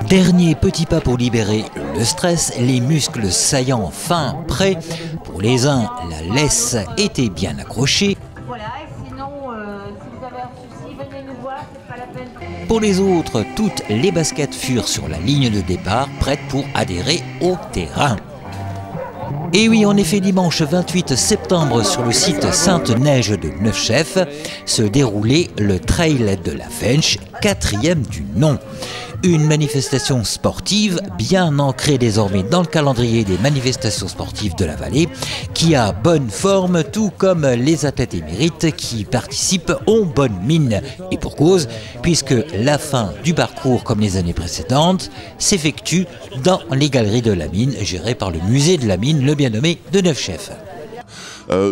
Dernier petit pas pour libérer le stress, les muscles saillants fins prêts. Pour les uns, la laisse était bien accrochée. Voilà, et sinon, si vous avez un souci, venez nous voir, c'est pas la peine. Pour les autres, toutes les baskets furent sur la ligne de départ, prêtes pour adhérer au terrain. Et oui, en effet, dimanche 28 septembre, sur le site Sainte-Neige de Neufchef, se déroulait le Trail de la Fensch, 4e du nom. Une manifestation sportive bien ancrée désormais dans le calendrier des manifestations sportives de la vallée, qui a bonne forme, tout comme les athlètes émérites qui participent ont bonne mine. Et pour cause, puisque la fin du parcours, comme les années précédentes, s'effectue dans les galeries de la mine, gérées par le musée de la mine, le bien nommé de Neufchef.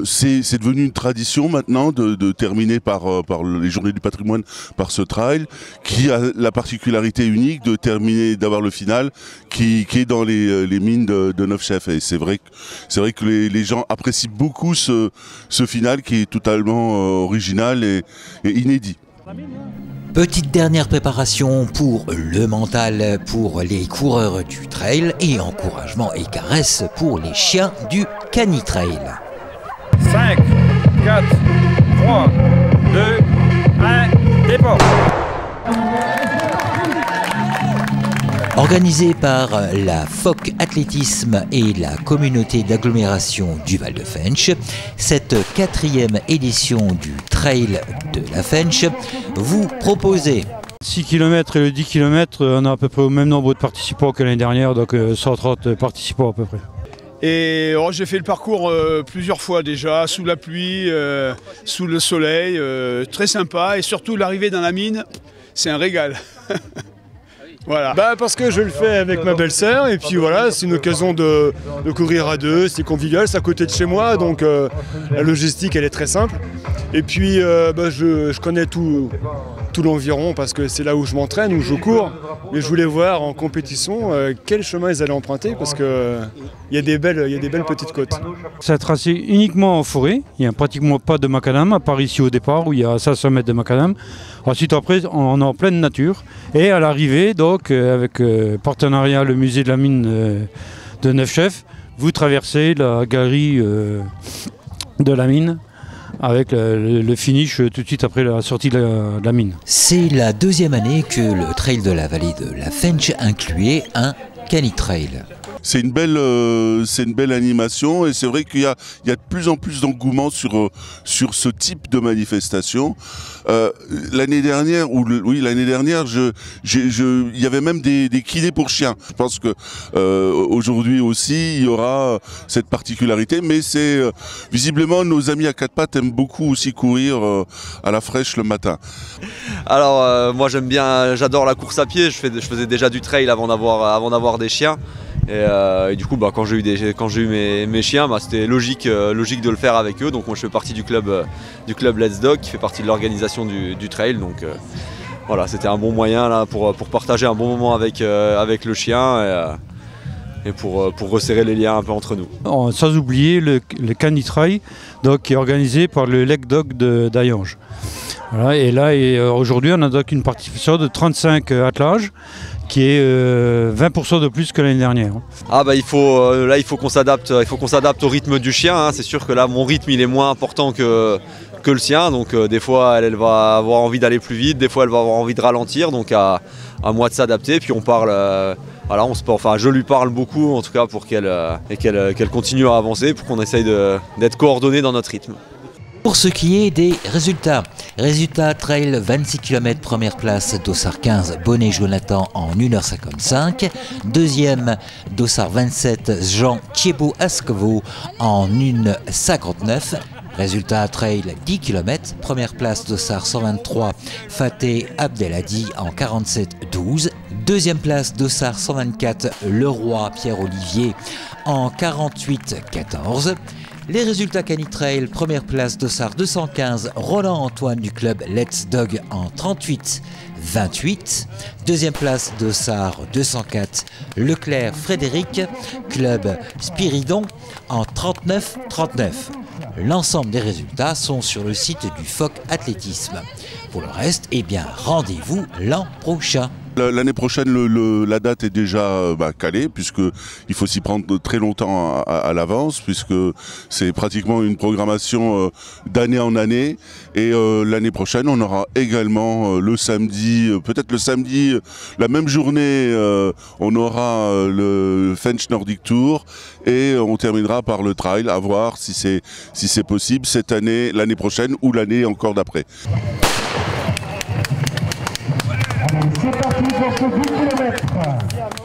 C'est devenu une tradition maintenant de terminer par les journées du patrimoine par ce trail qui a la particularité unique de terminer, d'avoir le final qui est dans les mines de Neufchef. Et c'est vrai que les gens apprécient beaucoup ce final qui est totalement original et inédit. Petite dernière préparation pour le mental pour les coureurs du trail et encouragement et caresses pour les chiens du Canitrail. 5, 4, 3, 2, 1, départ. Organisé par la FOC Athlétisme et la communauté d'agglomération du Val de Fensch, cette 4e édition du Trail de la Fensch vous proposait 6 km et le 10 km, on a à peu près au même nombre de participants que l'année dernière, donc 130 participants à peu près. Et j'ai fait le parcours plusieurs fois déjà, sous la pluie, sous le soleil, très sympa. Et surtout l'arrivée dans la mine, c'est un régal. Voilà. Parce que je le fais avec ma belle-sœur et puis voilà, c'est une occasion de courir à deux, c'est convivial, c'est à côté de chez moi, donc la logistique elle est très simple. Et puis je connais tout l'environ parce que c'est là où je m'entraîne, où je cours. Mais je voulais voir en compétition quel chemin ils allaient emprunter parce qu'il y a des belles petites côtes. C'est tracé uniquement en forêt, il n'y a pratiquement pas de macadam, à part ici au départ où il y a 500 mètres de macadam. Ensuite après on est en pleine nature et à l'arrivée donc avec partenariat le musée de la mine de Neufchef, vous traversez la galerie de la mine avec le finish tout de suite après la sortie de la mine. C'est la 2e année que le trail de la vallée de la Fensch incluait un Canitrail. C'est une belle animation et c'est vrai qu'il y a de plus en plus d'engouement sur ce type de manifestation. L'année dernière, il y avait même des kinés pour chiens. Je pense que aujourd'hui aussi il y aura cette particularité, mais c'est visiblement nos amis à quatre pattes aiment beaucoup aussi courir à la fraîche le matin. Alors moi j'adore la course à pied. Je faisais déjà du trail avant d'avoir des chiens. Et du coup quand j'ai eu mes chiens, c'était logique de le faire avec eux. Donc moi je fais partie du club Let's Dog qui fait partie de l'organisation du trail. Donc voilà, c'était un bon moyen là, pour partager un bon moment avec le chien et pour resserrer les liens un peu entre nous. Sans oublier le Canitrail qui est organisé par le Lec Dog d'Ayange. Voilà, et là aujourd'hui on a donc une participation de 35 attelages qui est 20% de plus que l'année dernière. Il faut qu'on s'adapte au rythme du chien, hein. C'est sûr que là mon rythme il est moins important que le sien, donc des fois elle va avoir envie d'aller plus vite, des fois elle va avoir envie de ralentir, donc à moi de s'adapter. Puis on parle, je lui parle beaucoup en tout cas pour qu'elle continue à avancer, pour qu'on essaye d'être coordonnés dans notre rythme. Pour ce qui est des résultats, trail 26 km, première place Dossard 15, Bonnet-Jonathan en 1h55, deuxième Dossard 27, Jean Thiebaud Asqueveau en 1h59. Résultat trail 10 km, première place Dossard 123, Faté Abdelhadi en 47-12, deuxième place Dossard 124, Leroy Pierre-Olivier en 48-14. Les résultats Canitrail, première place Dossard 215, Roland Antoine du club Let's Dog en 38-28. Deuxième place Dossard 204, Leclerc Frédéric, club Spiridon en 39-39. L'ensemble des résultats sont sur le site du FOC Athlétisme. Pour le reste, rendez-vous l'an prochain. L'année prochaine, la date est déjà calée, puisqu'il faut s'y prendre très longtemps à l'avance, puisque c'est pratiquement une programmation d'année en année. Et l'année prochaine, on aura également le samedi, peut-être le samedi, la même journée, on aura le Fench Nordic Tour et on terminera par le trail, à voir si c'est possible cette année, l'année prochaine ou l'année encore d'après. C'est parti pour ce 10 km.